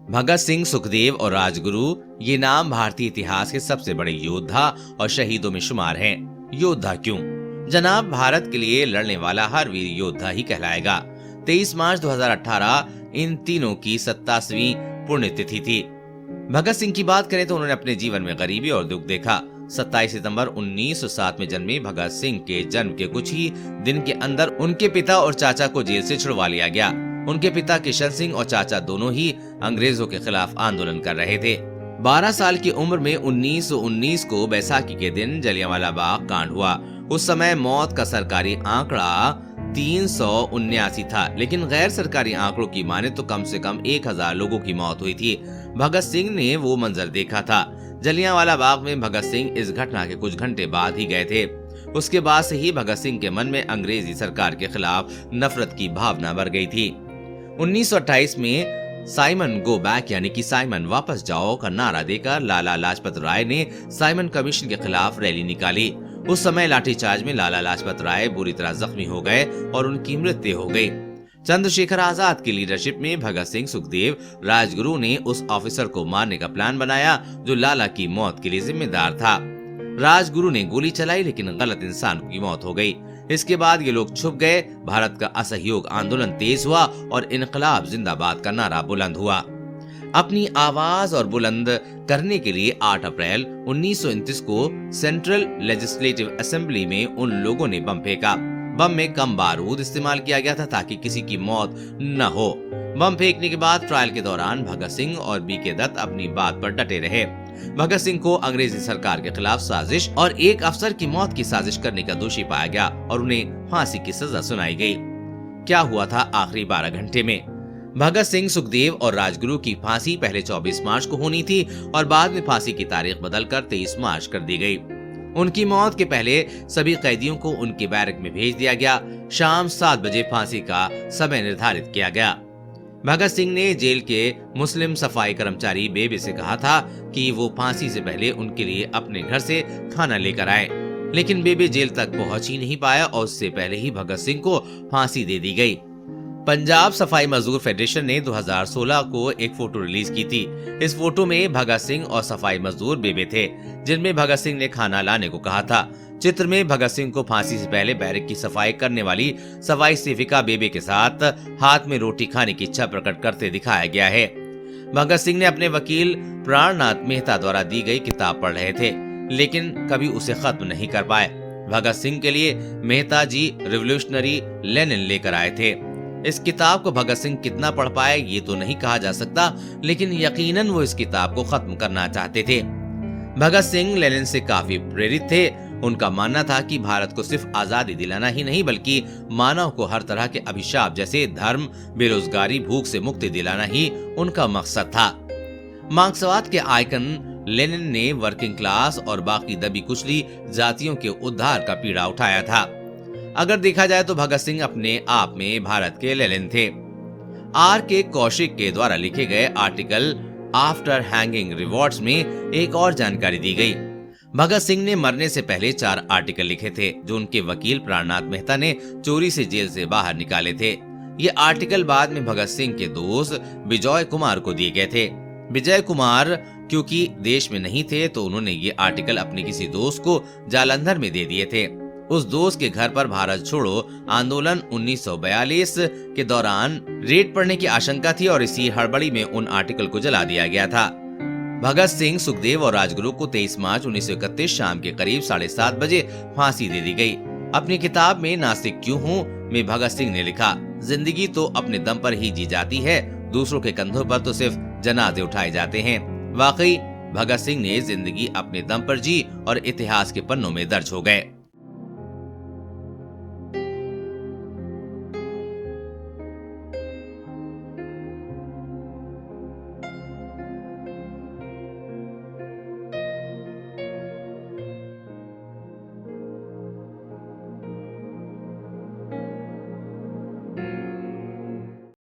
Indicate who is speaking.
Speaker 1: भगत सिंह, सुखदेव और राजगुरु ये नाम भारतीय इतिहास के सबसे बड़े योद्धा और शहीदों में शुमार हैं। योद्धा क्यों? जनाब, भारत के लिए लड़ने वाला हर वीर योद्धा ही कहलाएगा। 23 मार्च 2018 इन तीनों की 87वीं पुण्यतिथि थी। भगत सिंह की बात करें तो उन्होंने अपने जीवन में गरीबी और दुख देखा। 27 सितंबर 1907 में जन्मे भगत सिंह के जन्म के कुछ ही दिन के अंदर उनके पिता और चाचा को जेल से छुड़वा लिया गया। उनके पिता किशन सिंह और चाचा दोनों ही अंग्रेजों के खिलाफ आंदोलन कर रहे थे। 12 साल की उम्र में 1919 को बैसाखी के दिन जलियांवाला बाग कांड हुआ। उस समय मौत का सरकारी आंकड़ा 379 था, लेकिन गैर सरकारी आंकड़ों की माने तो कम से कम 1000 लोगों की मौत हुई थी। भगत सिंह ने वो मंजर देखा था। जलियांवाला बाग में भगत सिंह इस घटना के कुछ घंटे बाद ही गए थे। उसके बाद से ही भगत सिंह के मन में अंग्रेजी सरकार के खिलाफ नफरत की भावना बढ़ गई थी। 1928 में साइमन गो बैक यानी कि साइमन वापस जाओ का नारा देकर लाला लाजपत राय ने साइमन कमीशन के खिलाफ रैली निकाली। उस समय लाठीचार्ज में लाला लाजपत राय बुरी तरह जख्मी हो गए और उनकी मृत्यु हो गई। चंद्रशेखर आजाद की लीडरशिप में भगत सिंह, सुखदेव, राजगुरु ने उस ऑफिसर को मारने का प्लान बनाया जो लाला की मौत के लिए जिम्मेदार था। राजगुरु ने गोली चलाई, लेकिन गलत इंसान की मौत हो गई। इसके बाद ये लोग छुप गए। भारत का असहयोग आंदोलन तेज हुआ और इनकलाब जिंदाबाद का नारा बुलंद हुआ। अपनी आवाज और बुलंद करने के लिए 8 अप्रैल 1929 को सेंट्रल लेजिस्लेटिव असेंबली में उन लोगों ने बम फेंका। बम में कम बारूद इस्तेमाल किया गया था ताकि किसी की मौत न हो। बम फेंकने के बाद ट्रायल के दौरान भगत सिंह और बीके दत्त अपनी बात पर डटे रहे। भगत सिंह को अंग्रेजी सरकार के खिलाफ साजिश और एक अफसर की मौत की साजिश करने का दोषी पाया गया और उन्हें फांसी की सजा सुनाई गई। क्या हुआ था आखिरी 12 घंटे में? भगत सिंह, सुखदेव और राजगुरु की फांसी पहले 24 मार्च को होनी थी और बाद में फांसी की तारीख बदलकर 23 मार्च कर दी गई। उनकी मौत के पहले सभी कैदियों को उनके बैरक में भेज दिया गया। शाम 7 बजे फांसी का समय निर्धारित किया गया। भगत सिंह ने जेल के मुस्लिम सफाई कर्मचारी बेबे से कहा था कि वो फांसी से पहले उनके लिए अपने घर से खाना लेकर आए, लेकिन बेबे जेल तक पहुंच ही नहीं पाया और उससे पहले ही भगत सिंह को फांसी दे दी गई। पंजाब सफाई मजदूर फेडरेशन ने 2016 को एक फोटो रिलीज की थी। इस फोटो में भगत सिंह और सफाई मजदूर बेबे थे, जिनमें भगत सिंह ने खाना लाने को कहा था। चित्र में भगत सिंह को फांसी से पहले बैरक की सफाई करने वाली सफाई सेविका बेबे के साथ हाथ में रोटी खाने की इच्छा प्रकट करते दिखाया गया है। भगत सिंह ने अपने वकील प्राणनाथ मेहता द्वारा दी गई किताब पढ़ रहे थे, लेकिन कभी उसे खत्म नहीं कर पाए। भगत सिंह के लिए मेहता जी रिवोल्यूशनरी लेनिन लेकर आए थे। इस किताब को भगत सिंह कितना पढ़ पाए ये तो नहीं कहा जा सकता, लेकिन यकीनन वो इस किताब को खत्म करना चाहते थे। भगत सिंह लेनिन से काफी प्रेरित थे। उनका मानना था कि भारत को सिर्फ आजादी दिलाना ही नहीं बल्कि मानव को हर तरह के अभिशाप जैसे धर्म, बेरोजगारी, भूख से मुक्ति दिलाना ही उनका मकसद था। मार्क्सवाद के आइकन लेनिन ने वर्किंग क्लास और बाकी दबी कुचली जातियों के उद्धार का पीड़ा उठाया था। अगर देखा जाए तो भगत सिंह अपने आप में भारत के लेनिन थे। R.K. कौशिक के द्वारा लिखे गए आर्टिकल आफ्टर हैंगिंग रिवॉर्ड्स में एक और जानकारी दी गई। भगत सिंह ने मरने से पहले 4 आर्टिकल लिखे थे जो उनके वकील प्राणनाथ मेहता ने चोरी से जेल से बाहर निकाले थे। ये आर्टिकल बाद में भगत सिंह के दोस्त विजय कुमार को दिए गए थे। विजय कुमार क्योंकि देश में नहीं थे तो उन्होंने ये आर्टिकल अपने किसी दोस्त को जालंधर में दे दिए थे। उस दोस्त के घर पर भारत छोड़ो आंदोलन 1942 के दौरान रेड पड़ने की आशंका थी और इसी हड़बड़ी में उन आर्टिकल को जला दिया गया था। भगत सिंह, सुखदेव और राजगुरु को 23 मार्च 1931 शाम के करीब 7:30 बजे फांसी दे दी गई। अपनी किताब में नास्तिक क्यों हूँ में भगत सिंह ने लिखा, जिंदगी तो अपने दम पर ही जी जाती है, दूसरों के कंधों पर तो सिर्फ जनाजे उठाए जाते हैं। वाकई भगत सिंह ने जिंदगी अपने दम पर जी और इतिहास के पन्नों में दर्ज हो गए।